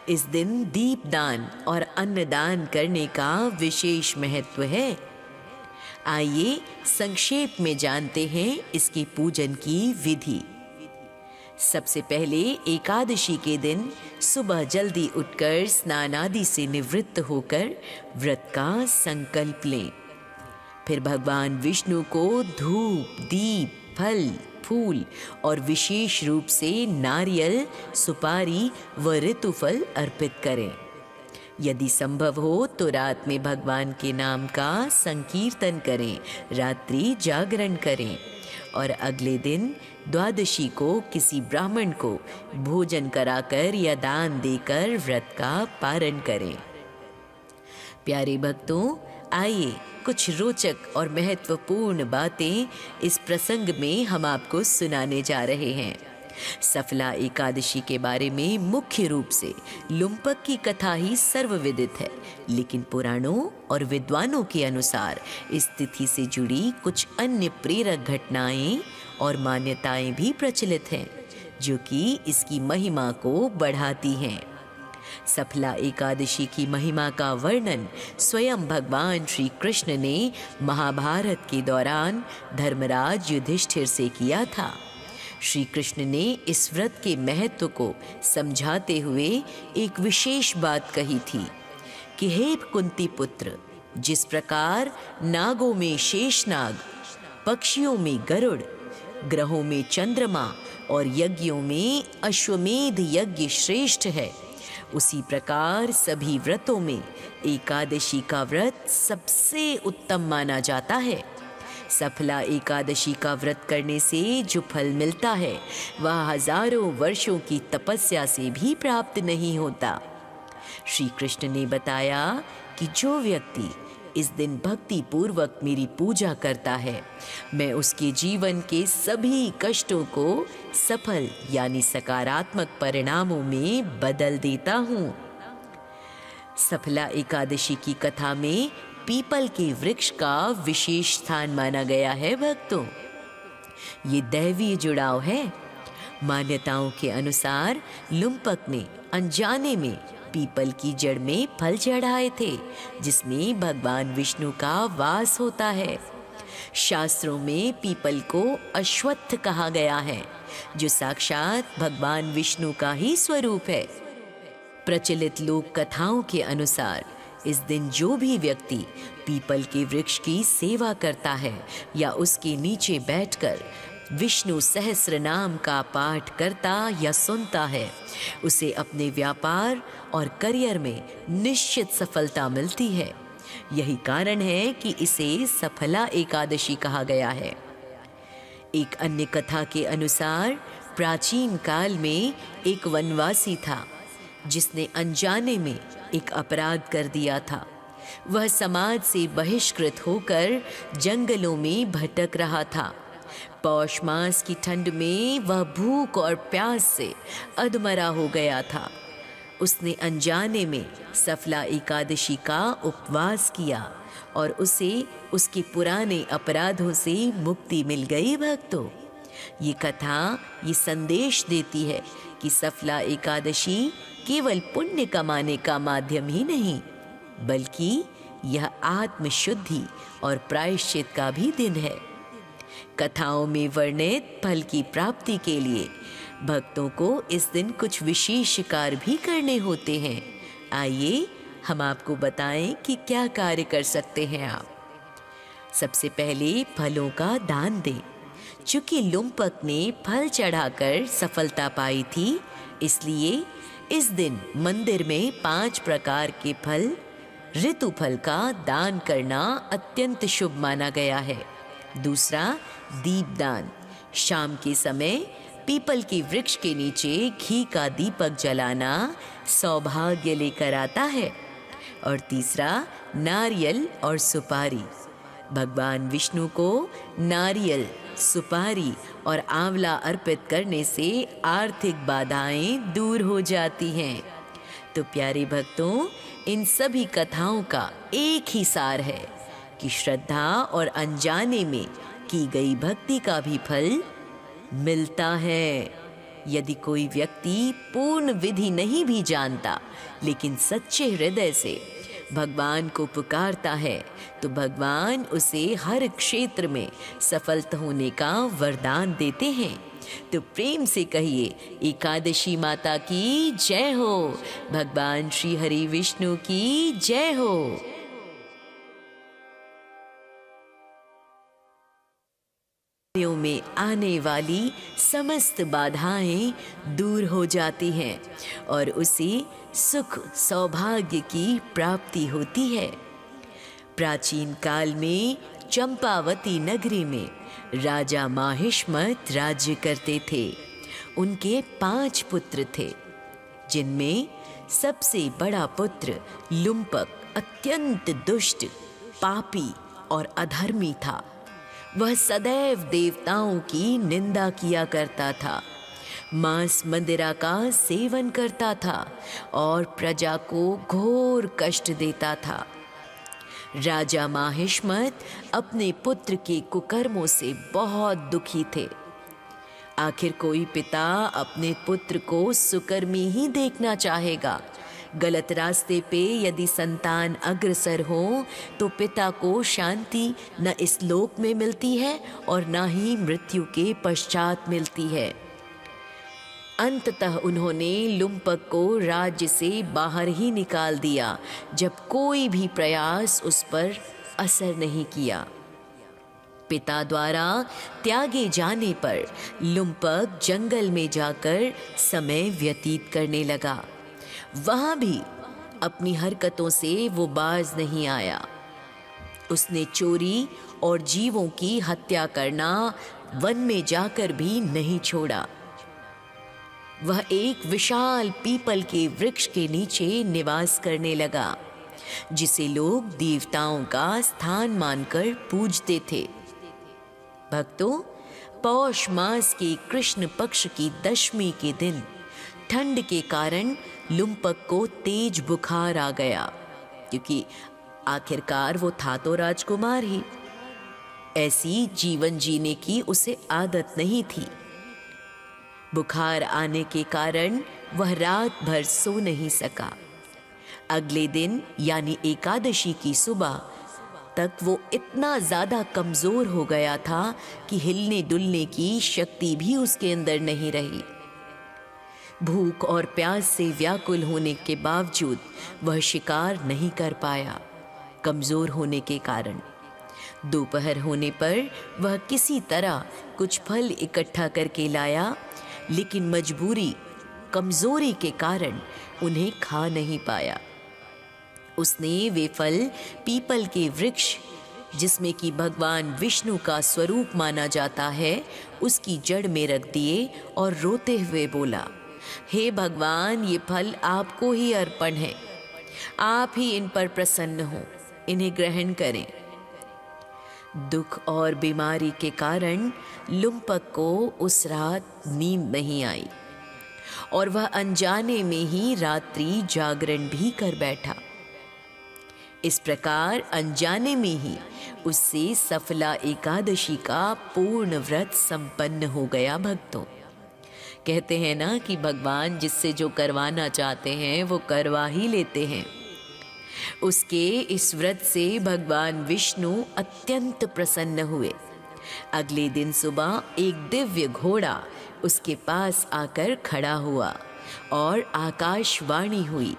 इस दिन दीपदान और अन्नदान करने का विशेष महत्व है। आइए संक्षेप में जानते हैं इसके पूजन की विधि। सबसे पहले एकादशी के दिन सुबह जल्दी उठकर स्नान आदि से निवृत्त होकर व्रत का संकल्प लें। फिर भगवान विष्णु को धूप, दीप, फल, फूल और विशेष रूप से नारियल, सुपारी व ऋतुफल अर्पित करें। यदि संभव हो तो रात में भगवान के नाम का संकीर्तन करें, रात्रि जागरण करें और अगले दिन द्वादशी को किसी ब्राह्मण को भोजन कराकर या दान देकर व्रत का पारण करें। प्यारे भक्तों, आइए कुछ रोचक और महत्वपूर्ण बातें इस प्रसंग में हम आपको सुनाने जा रहे हैं। सफला एकादशी के बारे में मुख्य रूप से लुम्पक की कथा ही सर्वविदित है, लेकिन पुराणों और विद्वानों के अनुसार इस तिथि से जुड़ी कुछ अन्य प्रेरक घटनाएं और मान्यताएं भी प्रचलित हैं, जो कि इसकी महिमा को बढ़ाती हैं। सफला एकादशी की महिमा का वर्णन स्वयं भगवान श्री कृष्ण ने महाभारत के दौरान धर्मराज युधिष्ठिर से किया था। श्री कृष्ण ने इस व्रत के महत्व को समझाते हुए एक विशेष बात कही थी कि हे कुंती पुत्र, जिस प्रकार नागों में शेषनाग, पक्षियों में गरुड़, ग्रहों में चंद्रमा और यज्ञों में अश्वमेध यज्ञ श्रेष्ठ है, उसी प्रकार सभी व्रतों में एकादशी का व्रत सबसे उत्तम माना जाता है। सफला एकादशी का व्रत करने से जो फल मिलता है वह हजारों वर्षों की तपस्या से भी प्राप्त नहीं होता। श्री कृष्ण ने बताया कि जो व्यक्ति इस दिन भक्ति पूर्वक मेरी पूजा करता है, मैं उसके जीवन के सभी कष्टों को सफल यानी सकारात्मक परिणामों में बदल देता हूँ। सफला एकादशी की कथा में पीपल के वृक्ष का विशेष स्थान माना गया है। भक्तों, ये दैवीय जुड़ाव है। मान्यताओं के अनुसार लुम्पक ने अनजाने में पीपल की जड़ में फल चढ़ाए थे, जिसमें भगवान विष्णु का वास होता है। शास्त्रों में पीपल को अश्वत्थ कहा गया है, जो साक्षात भगवान विष्णु का ही स्वरूप है। प्रचलित लोक कथाओं के अनुसार इस दिन जो भी व्यक्ति पीपल के वृक्ष की सेवा करता है या उसके नीचे बैठकर विष्णु सहस्र नाम का पाठ करता या सुनता है, उसे अपने व्यापार और करियर में निश्चित सफलता मिलती है। यही कारण है कि इसे सफला एकादशी कहा गया है। एक अन्य कथा के अनुसार प्राचीन काल में एक वनवासी था जिसने अनजाने में एक अपराध कर दिया था। वह समाज से बहिष्कृत होकर जंगलों में भटक रहा था। पौष मास की ठंड में वह भूख और प्यास से अधमरा हो गया था। उसने अनजाने में सफला एकादशी का उपवास किया और उसे उसके पुराने अपराधों से मुक्ति मिल गई। भक्तों, ये कथा ये संदेश देती है कि सफला एकादशी केवल पुण्य कमाने का माध्यम ही नहीं, बल्कि यह आत्मशुद्धि और प्रायश्चित का भी दिन है। कथाओं में वर्णित फल की प्राप्ति के लिए भक्तों को इस दिन कुछ विशेष कार्य भी करने होते हैं। आइए हम आपको बताएं कि क्या कार्य कर सकते हैं आप। सबसे पहले फलों का दान दें। चूंकि लुम्पक ने फल चढ़ाकर सफलता पाई थी, इसलिए इस दिन मंदिर में 5 प्रकार के फल, ऋतु फल का दान करना अत्यंत शुभ माना गया है। दूसरा, दीपदान। शाम के समय पीपल के वृक्ष के नीचे घी का दीपक जलाना सौभाग्य लेकर आता है। और तीसरा, नारियल और सुपारी। भगवान विष्णु को नारियल, सुपारी और आंवला अर्पित करने से आर्थिक बाधाएं दूर हो जाती हैं। तो प्यारे भक्तों, इन सभी कथाओं का एक ही सार है कि श्रद्धा और अनजाने में की गई भक्ति का भी फल मिलता है। यदि कोई व्यक्ति पूर्ण विधि नहीं भी जानता, लेकिन सच्चे हृदय से भगवान को पुकारता है, तो भगवान उसे हर क्षेत्र में सफलता होने का वरदान देते हैं। तो प्रेम से कहिए, एकादशी माता की जय हो, भगवान श्री हरि विष्णु की जय हो। में आने वाली समस्त बाधाएं दूर हो जाती हैं और उसे सुख सौभाग्य की प्राप्ति होती है। प्राचीन काल में चंपावती नगरी में राजा माहिष्मत राज्य करते थे। उनके 5 पुत्र थे, जिनमें सबसे बड़ा पुत्र लुम्पक अत्यंत दुष्ट, पापी और अधर्मी था। वह सदैव देवताओं की निंदा किया करता था, मांस मंदिरा का सेवन करता था और प्रजा को घोर कष्ट देता था। राजा माहिष्मत अपने पुत्र के कुकर्मों से बहुत दुखी थे। आखिर कोई पिता अपने पुत्र को सुकर्मी ही देखना चाहेगा। गलत रास्ते पे यदि संतान अग्रसर हो तो पिता को शांति न इस लोक में मिलती है और न ही मृत्यु के पश्चात मिलती है। अंततः उन्होंने लुम्पक को राज्य से बाहर ही निकाल दिया, जब कोई भी प्रयास उस पर असर नहीं किया। पिता द्वारा त्यागे जाने पर लुम्पक जंगल में जाकर समय व्यतीत करने लगा। वहां भी अपनी हरकतों से वो बाज नहीं आया। उसने चोरी और जीवों की हत्या करना वन में जाकर भी नहीं छोड़ा। वह एक विशाल पीपल के वृक्ष के नीचे निवास करने लगा, जिसे लोग देवताओं का स्थान मानकर पूजते थे। भक्तों, पौष मास के कृष्ण पक्ष की दशमी के दिन ठंड के कारण लुम्पक को तेज बुखार आ गया, क्योंकि आखिरकार वो था तो राजकुमार ही। ऐसी जीवन जीने की उसे आदत नहीं थी। बुखार आने के कारण वह रात भर सो नहीं सका। अगले दिन यानी एकादशी की सुबह तक वो इतना ज़्यादा कमज़ोर हो गया था कि हिलने डुलने की शक्ति भी उसके अंदर नहीं रही। भूख और प्यास से व्याकुल होने के बावजूद वह शिकार नहीं कर पाया, कमज़ोर होने के कारण। दोपहर होने पर वह किसी तरह कुछ फल इकट्ठा करके लाया, लेकिन मजबूरी, कमज़ोरी के कारण उन्हें खा नहीं पाया। उसने वे फल पीपल के वृक्ष, जिसमें कि भगवान विष्णु का स्वरूप माना जाता है, उसकी जड़ में रख दिए और रोते हुए बोला, हे भगवान, ये फल आपको ही अर्पण है, आप ही इन पर प्रसन्न हो, इन्हें ग्रहण करें। दुख और बीमारी के कारण लुम्पक को उस रात नींद नहीं आई और वह अनजाने में ही रात्रि जागरण भी कर बैठा। इस प्रकार अनजाने में ही उससे सफला एकादशी का पूर्ण व्रत संपन्न हो गया। भक्तों, कहते हैं ना कि भगवान जिससे जो करवाना चाहते हैं वो करवा ही लेते हैं। उसके इस व्रत से भगवान विष्णु अत्यंत प्रसन्न हुए। अगले दिन सुबह एक दिव्य घोड़ा उसके पास आकर खड़ा हुआ और आकाशवाणी हुई,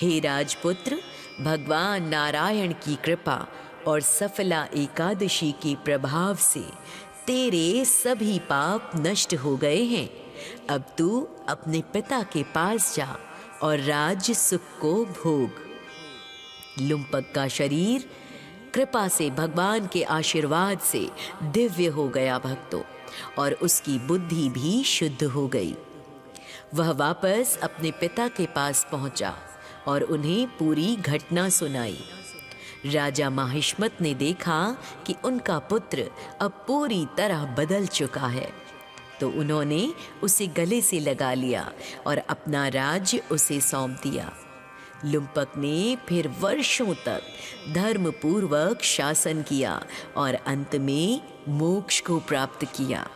हे राजपुत्र, भगवान नारायण की कृपा और सफला एकादशी के प्रभाव से तेरे सभी पाप नष्ट हो गए हैं। अब तू अपने पिता के पास जा और राज्य सुख को भोग। लुम्पक का शरीर कृपा से, भगवान के आशीर्वाद से दिव्य हो गया भक्तों, और उसकी बुद्धि भी शुद्ध हो गई। वह वापस अपने पिता के पास पहुंचा और उन्हें पूरी घटना सुनाई। राजा माहिष्मत ने देखा कि उनका पुत्र अब पूरी तरह बदल चुका है, तो उन्होंने उसे गले से लगा लिया और अपना राज्य उसे सौंप दिया। लुम्पक ने फिर वर्षों तक धर्मपूर्वक शासन किया और अंत में मोक्ष को प्राप्त किया।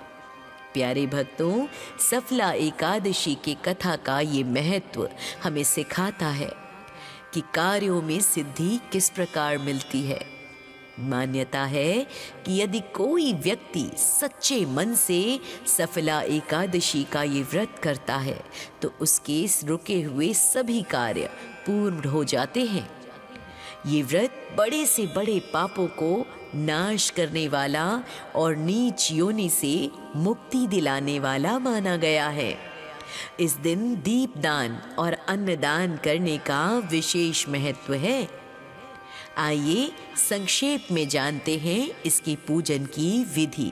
प्यारे भक्तों, सफला एकादशी की कथा का ये महत्व हमें सिखाता है कि कार्यों में सिद्धि किस प्रकार मिलती है। मान्यता है कि यदि कोई व्यक्ति सच्चे मन से सफला एकादशी का ये व्रत करता है तो उसके रुके हुए सभी कार्य पूर्ण हो जाते हैं। ये व्रत बड़े से बड़े पापों को नाश करने वाला और नीच योनि से मुक्ति दिलाने वाला माना गया है। इस दिन दीपदान और अन्नदान करने का विशेष महत्व है। आइए संक्षेप में जानते हैं इसकी पूजन की विधि।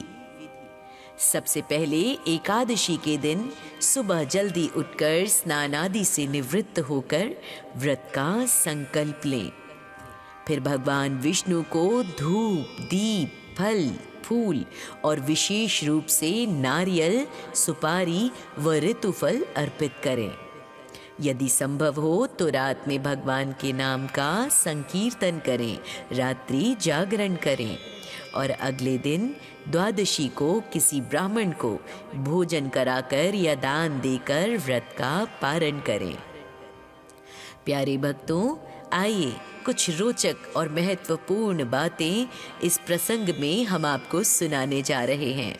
सबसे पहले एकादशी के दिन सुबह जल्दी उठकर स्नान आदि से निवृत्त होकर व्रत का संकल्प लें। फिर भगवान विष्णु को धूप, दीप, फल, फूल और विशेष रूप से नारियल, सुपारी व ऋतुफल अर्पित करें। यदि संभव हो तो रात में भगवान के नाम का संकीर्तन करें, रात्रि जागरण करें और अगले दिन द्वादशी को किसी ब्राह्मण को भोजन कराकर या दान देकर व्रत का पारण करें। प्यारे भक्तों, आइए कुछ रोचक और महत्वपूर्ण बातें इस प्रसंग में हम आपको सुनाने जा रहे हैं।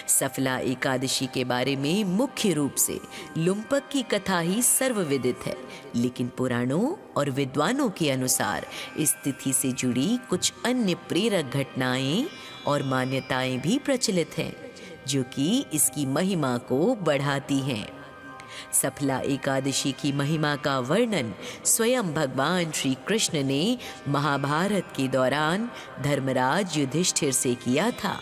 सफला एकादशी के बारे में मुख्य रूप से लुम्पक की कथा ही सर्वविदित है, लेकिन पुराणों और विद्वानों के अनुसार इस तिथि से जुड़ी कुछ अन्य प्रेरक घटनाएं और मान्यताएं भी प्रचलित हैं, जो कि इसकी महिमा को बढ़ाती हैं। सफला एकादशी की महिमा का वर्णन स्वयं भगवान श्री कृष्ण ने महाभारत के दौरान धर्मराज युधिष्ठिर से किया था।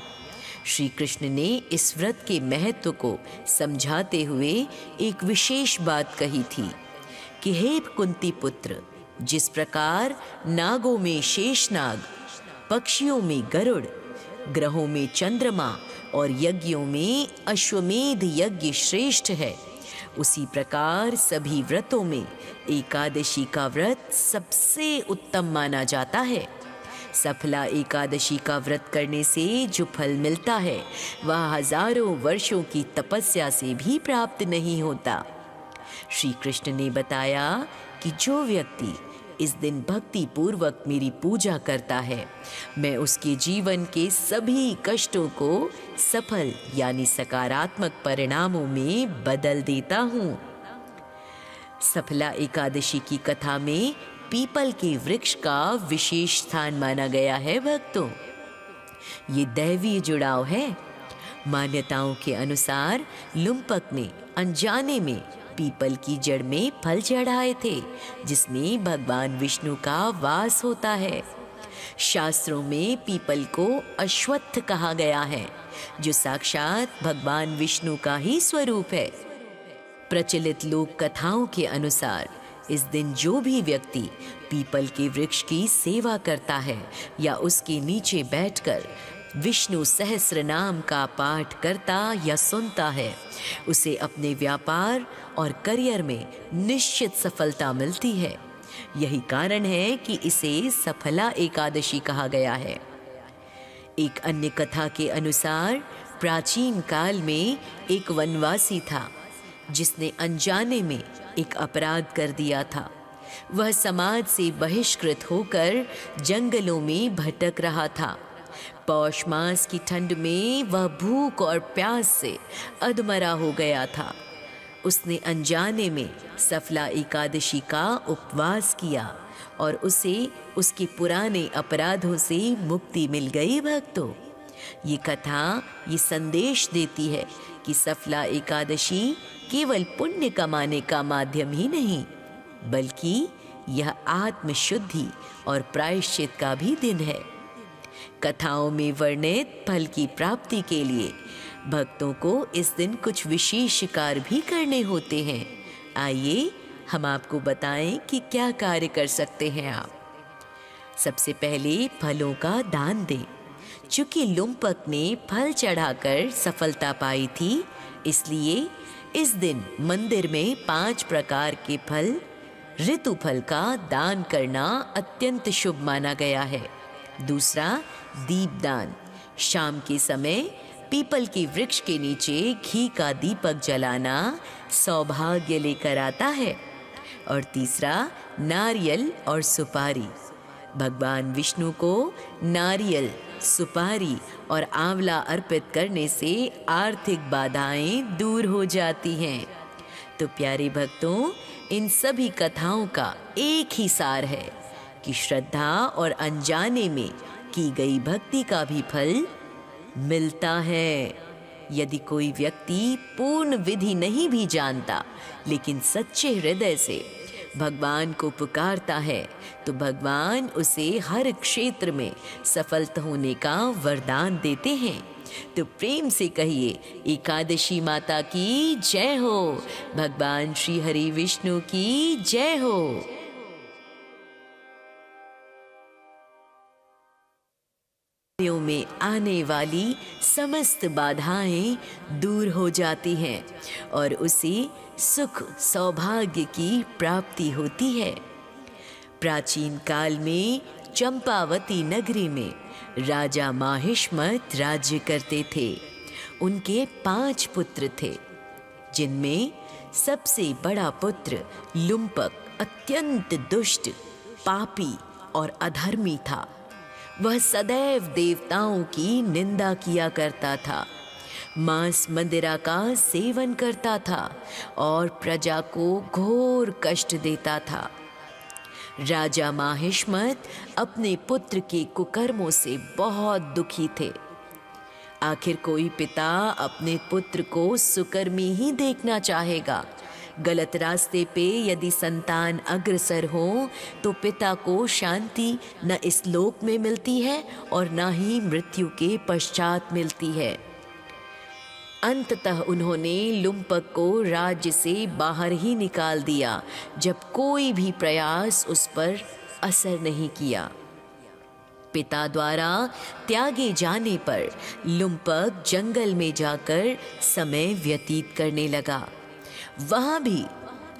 श्री कृष्ण ने इस व्रत के महत्व को समझाते हुए एक विशेष बात कही थी कि हे कुंती पुत्र, जिस प्रकार नागों में शेषनाग, पक्षियों में गरुड़, ग्रहों में चंद्रमा और यज्ञों में अश्वमेध यज्ञ श्रेष्ठ है, उसी प्रकार सभी व्रतों में एकादशी का व्रत सबसे उत्तम माना जाता है। सफला एकादशी का व्रत करने से जो फल मिलता है वह हजारों वर्षों की तपस्या से भी प्राप्त नहीं होता। श्री कृष्ण ने बताया कि जो व्यक्ति इस दिन भक्ति पूर्वक मेरी पूजा करता है, मैं उसके जीवन के सभी कष्टों को सफल यानी सकारात्मक परिणामों में बदल देता हूँ। सफला एकादशी की कथा में पीपल के वृक्ष का विशेष स्थान माना गया है भक्तों। ये दैवीय जुड़ाव है। मान्यताओं के अनुसार लुम्पक ने अनजाने में पीपल की जड़ में फल चढ़ाए थे, जिसमें भगवान विष्णु का वास होता है। शास्त्रों में पीपल को अश्वत्थ कहा गया है, जो साक्षात भगवान विष्णु का ही स्वरूप है। प्रचलित लोक कथाओं के अनुसार इस दिन जो भी व्यक्ति पीपल के वृक्ष की सेवा करता है या उसके नीचे बैठकर विष्णु सहस्र नाम का पाठ करता या सुनता है, उसे अपने व्यापार और करियर में निश्चित सफलता मिलती है। यही कारण है कि इसे सफला एकादशी कहा गया है। एक अन्य कथा के अनुसार प्राचीन काल में एक वनवासी था, जिसने अनजाने में एक अपराध कर दिया था। वह समाज से बहिष्कृत होकर जंगलों में भटक रहा था। पौष मास की ठंड में वह भूख और प्यास से अधमरा हो गया था। उसने अनजाने में सफला एकादशी का उपवास किया और उसे उसके पुराने अपराधों से मुक्ति मिल गई भक्तों। ये कथा ये संदेश देती है कि सफला एकादशी केवल पुण्य कमाने का माध्यम ही नहीं, बल्कि यह आत्मशुद्धि और प्रायश्चित का भी दिन है। कथाओं में वर्णित फल की प्राप्ति के लिए भक्तों को इस दिन कुछ विशेष कार्य भी करने होते हैं। आइए हम आपको बताएं कि क्या कार्य कर सकते हैं आप। सबसे पहले फलों का दान दें। चूंकि लुम्पक ने फल चढ़ाकर सफलता पाई थी, इसलिए इस दिन मंदिर में 5 प्रकार के फल, ऋतु फल का दान करना अत्यंत शुभ माना गया है। दूसरा, दीपदान। शाम के समय पीपल के वृक्ष के नीचे घी का दीपक जलाना सौभाग्य लेकर आता है। और तीसरा, नारियल और सुपारी। भगवान विष्णु को नारियल, सुपारी और आंवला अर्पित करने से आर्थिक बाधाएं दूर हो जाती हैं। तो प्यारे भक्तों, इन सभी कथाओं का एक ही सार है कि श्रद्धा और अनजाने में की गई भक्ति का भी फल मिलता है। यदि कोई व्यक्ति पूर्ण विधि नहीं भी जानता, लेकिन सच्चे हृदय से भगवान को पुकारता है, तो भगवान उसे हर क्षेत्र में सफलता होने का वरदान देते हैं। तो प्रेम से कहिए, एकादशी माता की जय हो, भगवान श्री हरि विष्णु की जय हो। में आने वाली समस्त बाधाएं दूर हो जाती हैं और उसे सुख सौभाग्य की प्राप्ति होती है। प्राचीन काल में चंपावती नगरी में राजा माहिष्मत राज्य करते थे। उनके 5 पुत्र थे, जिनमें सबसे बड़ा पुत्र लुम्पक अत्यंत दुष्ट, पापी और अधर्मी था। वह सदैव देवताओं की निंदा किया करता था, मांस मंदिरा का सेवन करता था और प्रजा को घोर कष्ट देता था। राजा माहिष्मत अपने पुत्र के कुकर्मों से बहुत दुखी थे। आखिर कोई पिता अपने पुत्र को सुकर्मी ही देखना चाहेगा। गलत रास्ते पे यदि संतान अग्रसर हो तो पिता को शांति न इस लोक में मिलती है और न ही मृत्यु के पश्चात मिलती है। अंततः उन्होंने लुम्पक को राज्य से बाहर ही निकाल दिया, जब कोई भी प्रयास उस पर असर नहीं किया। पिता द्वारा त्यागे जाने पर लुम्पक जंगल में जाकर समय व्यतीत करने लगा। वहां भी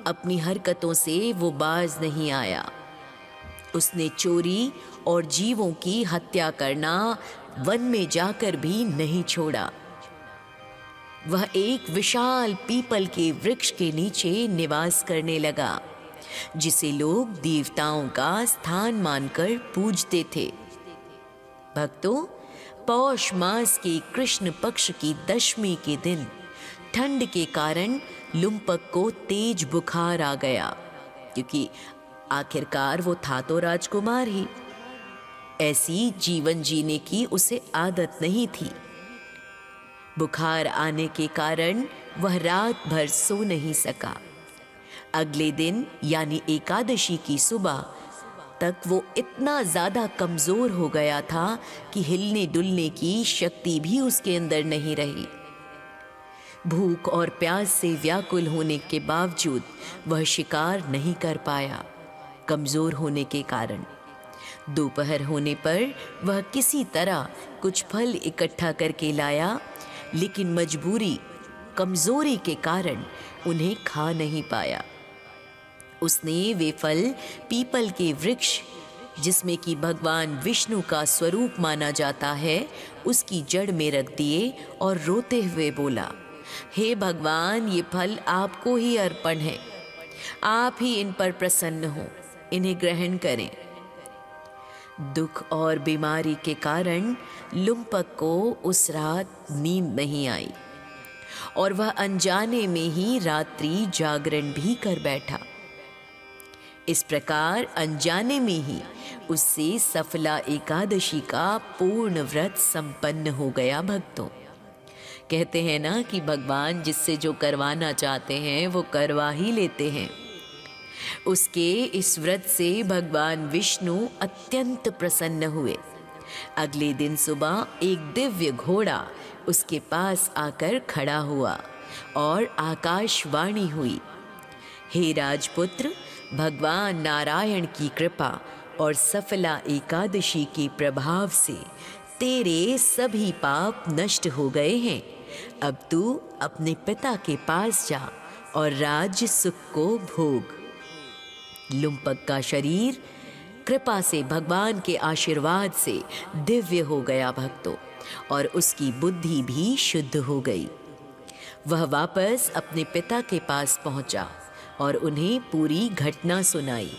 अपनी हरकतों से वो बाज नहीं आया। उसने चोरी और जीवों की हत्या करना वन में जाकर भी नहीं छोड़ा। वह एक विशाल पीपल के वृक्ष के नीचे निवास करने लगा। जिसे लोग देवताओं का स्थान मानकर पूजते थे। भक्तों, पौष मास के कृष्ण पक्ष की दशमी के दिन ठंड के कारण लुम्पक को तेज बुखार आ गया, क्योंकि आखिरकार वो था तो राजकुमार ही। ऐसी जीवन जीने की उसे आदत नहीं थी। बुखार आने के कारण वह रात भर सो नहीं सका। अगले दिन यानी एकादशी की सुबह तक वो इतना ज्यादा कमजोर हो गया था कि हिलने डुलने की शक्ति भी उसके अंदर नहीं रही। भूख और प्यास से व्याकुल होने के बावजूद वह शिकार नहीं कर पाया, कमजोर होने के कारण। दोपहर होने पर वह किसी तरह कुछ फल इकट्ठा करके लाया, लेकिन मजबूरी, कमजोरी के कारण उन्हें खा नहीं पाया। उसने वे फल पीपल के वृक्ष, जिसमें कि भगवान विष्णु का स्वरूप माना जाता है, उसकी जड़ में रख दिए और रोते हुए बोला, हे भगवान, ये फल आपको ही अर्पण है, आप ही इन पर प्रसन्न हो, इन्हें ग्रहण करें। दुख और बीमारी के कारण लुम्पक को उस रात नींद नहीं आई और वह अनजाने में ही रात्रि जागरण भी कर बैठा। इस प्रकार अनजाने में ही उससे सफला एकादशी का पूर्ण व्रत संपन्न हो गया। भक्तों, कहते हैं ना कि भगवान जिससे जो करवाना चाहते हैं वो करवा ही लेते हैं। उसके इस व्रत से भगवान विष्णु अत्यंत प्रसन्न हुए। अगले दिन सुबह एक दिव्य घोड़ा उसके पास आकर खड़ा हुआ और आकाशवाणी हुई, हे राजपुत्र, भगवान नारायण की कृपा और सफला एकादशी के प्रभाव से तेरे सभी पाप नष्ट हो गए हैं। अब तू अपने पिता के पास जा और राज्य सुख को भोग। लुम्पक का शरीर कृपा से, भगवान के आशीर्वाद से दिव्य हो गया भक्तों, और उसकी बुद्धि भी शुद्ध हो गई। वह वापस अपने पिता के पास पहुंचा और उन्हें पूरी घटना सुनाई।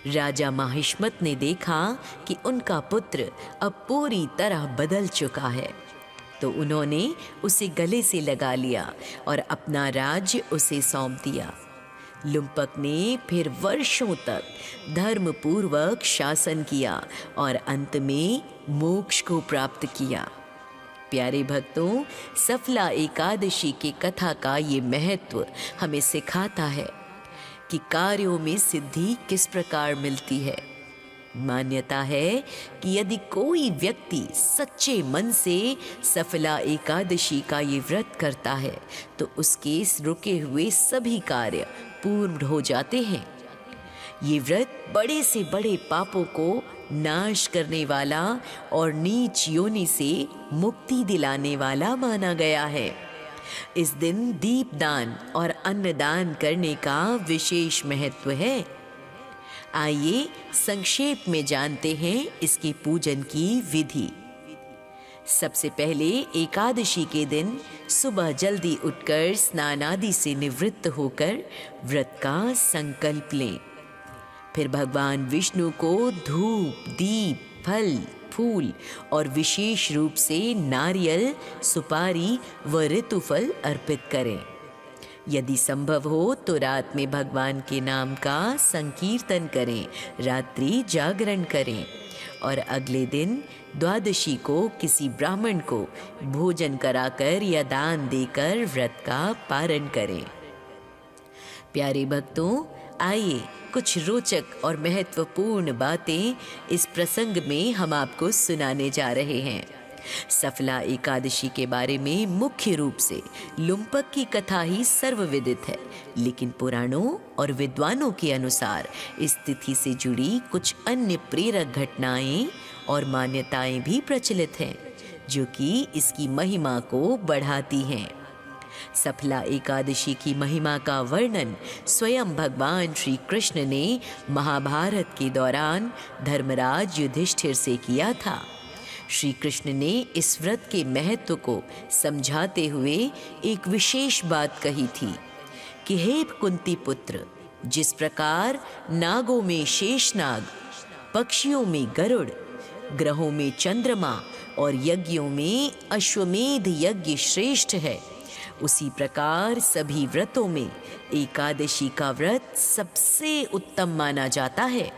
राजा माहिष्मत ने देखा कि उनका पुत्र अब पूरी तरह बदल चुका है, तो उन्होंने उसे गले से लगा लिया और अपना राज्य उसे सौंप दिया। लुम्पक ने फिर वर्षों तक धर्मपूर्वक शासन किया और अंत में मोक्ष को प्राप्त किया। प्यारे भक्तों, सफला एकादशी की कथा का ये महत्व हमें सिखाता है कि कार्यों में सिद्धि किस प्रकार मिलती है। मान्यता है कि यदि कोई व्यक्ति सच्चे मन से सफला एकादशी का ये व्रत करता है तो उसके रुके हुए सभी कार्य पूर्ण हो जाते हैं। ये व्रत बड़े से बड़े पापों को नाश करने वाला और नीच योनि से मुक्ति दिलाने वाला माना गया है। इस दिन दीपदान और अन्नदान करने का विशेष महत्व है। आइए संक्षेप में जानते हैं इसके पूजन की विधि। सबसे पहले एकादशी के दिन सुबह जल्दी उठकर स्नान आदि से निवृत्त होकर व्रत का संकल्प लें। फिर भगवान विष्णु को धूप, दीप, फल, फूल और विशेष रूप से नारियल, सुपारी व ऋतुफल अर्पित करें। यदि संभव हो तो रात में भगवान के नाम का संकीर्तन करें, रात्रि जागरण करें और अगले दिन द्वादशी को किसी ब्राह्मण को भोजन कराकर या दान देकर व्रत का पारण करें। प्यारे भक्तों, आइए कुछ रोचक और महत्वपूर्ण बातें इस प्रसंग में हम आपको सुनाने जा रहे हैं। सफला एकादशी के बारे में मुख्य रूप से लुम्पक की कथा ही सर्वविदित है, लेकिन पुराणों और विद्वानों के अनुसार इस तिथि से जुड़ी कुछ अन्य प्रेरक घटनाएं और मान्यताएं भी प्रचलित हैं, जो कि इसकी महिमा को बढ़ाती हैं। सफला एकादशी की महिमा का वर्णन स्वयं भगवान श्री कृष्ण ने महाभारत के दौरान धर्मराज युधिष्ठिर से किया था। श्री कृष्ण ने इस व्रत के महत्व को समझाते हुए एक विशेष बात कही थी कि हे कुंती पुत्र, जिस प्रकार नागों में शेषनाग, पक्षियों में गरुड़, ग्रहों में चंद्रमा और यज्ञों में अश्वमेध यज्ञ श्रेष्ठ है, उसी प्रकार सभी व्रतों में एकादशी का व्रत सबसे उत्तम माना जाता है।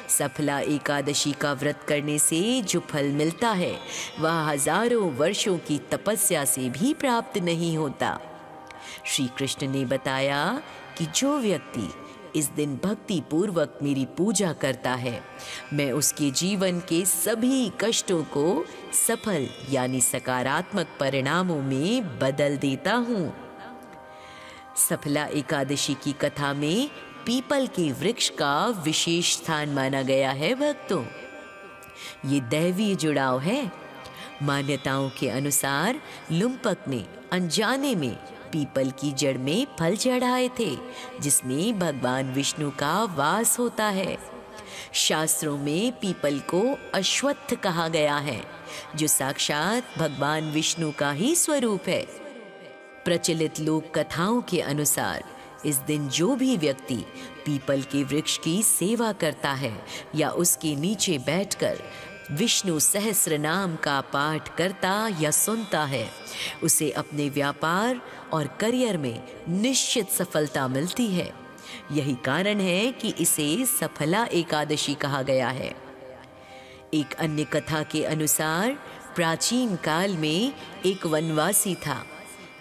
सफला एकादशी का व्रत करने से जो फल मिलता है वह हजारों वर्षों की तपस्या से भी प्राप्त नहीं होता। श्री कृष्ण ने बताया कि जो व्यक्ति इस दिन भक्ति पूर्वक मेरी पूजा करता है, मैं उसके जीवन के सभी कष्टों को सफल यानी सकारात्मक परिणामों में बदल देता हूँ। सफला एकादशी की कथा में पीपल के वृक्ष का विशेष स्थान माना गया है भक्तों। ये दैवीय जुड़ाव है। मान्यताओं के अनुसार लुम्पक ने अनजाने में पीपल की जड़ में फल चढ़ाए थे, जिसमें भगवान विष्णु का वास होता है। शास्त्रों में पीपल को अश्वत्थ कहा गया है, जो साक्षात भगवान विष्णु का ही स्वरूप है। प्रचलित लोक कथाओं के अनुसार इस दिन जो भी व्यक्ति पीपल के वृक्ष की सेवा करता है या उसके नीचे बैठकर विष्णु सहस्र नाम का पाठ करता या सुनता है, उसे अपने व्यापार और करियर में निश्चित सफलता मिलती है। यही कारण है कि इसे सफला एकादशी कहा गया है। एक अन्य कथा के अनुसार प्राचीन काल में एक वनवासी था,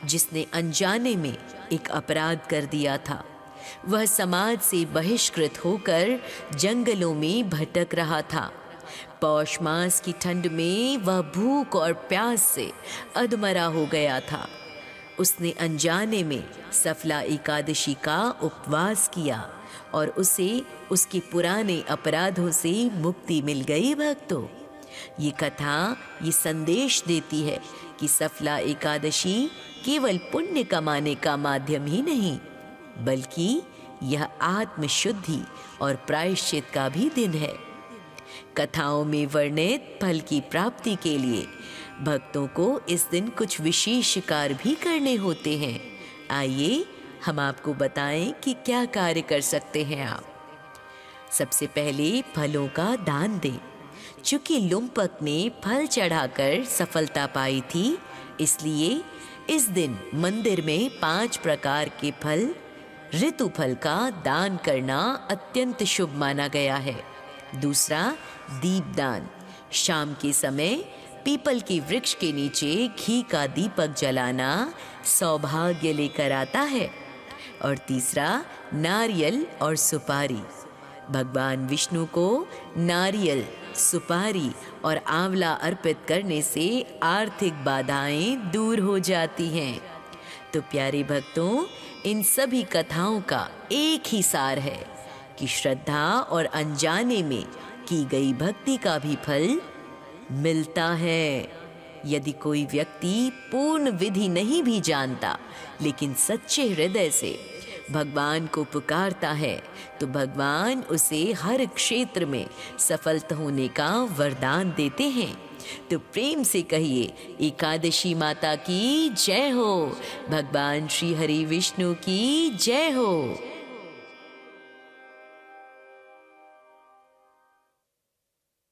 जिसने अनजाने में एक अपराध कर दिया था। वह समाज से बहिष्कृत होकर जंगलों में भटक रहा था। पौष मास की ठंड में वह भूख और प्यास से अधमरा हो गया था। उसने अनजाने में सफला एकादशी का उपवास किया और उसे उसके पुराने अपराधों से मुक्ति मिल गई भक्तों। ये कथा ये संदेश देती है कि सफला एकादशी केवल पुण्य कमाने का माध्यम ही नहीं, बल्कि यह आत्मशुद्धि और प्रायश्चित का भी दिन है। कथाओं में वर्णित फल की प्राप्ति के लिए भक्तों को इस दिन कुछ विशेष कार्य भी करने होते हैं। आइए हम आपको बताएं कि क्या कार्य कर सकते हैं आप। सबसे पहले फलों का दान दें। चूंकि लुम्पक ने फल चढ़ाकर सफलता पाई थी, इसलिए इस दिन मंदिर में 5 प्रकार के फल, ऋतु फल का दान करना अत्यंत शुभ माना गया है। दूसरा, दीपदान। शाम के समय पीपल के वृक्ष के नीचे घी का दीपक जलाना सौभाग्य लेकर आता है। और तीसरा, नारियल और सुपारी। भगवान विष्णु को नारियल, सुपारी और आंवला अर्पित करने से आर्थिक बाधाएं दूर हो जाती हैं। तो प्यारे भक्तों, इन सभी कथाओं का एक ही सार है कि श्रद्धा और अनजाने में की गई भक्ति का भी फल मिलता है। यदि कोई व्यक्ति पूर्ण विधि नहीं भी जानता, लेकिन सच्चे हृदय से भगवान को पुकारता है, तो भगवान उसे हर क्षेत्र में सफल होने का वरदान देते हैं। तो प्रेम से कहिए, एकादशी माता की जय हो, भगवान श्री हरि विष्णु की जय हो।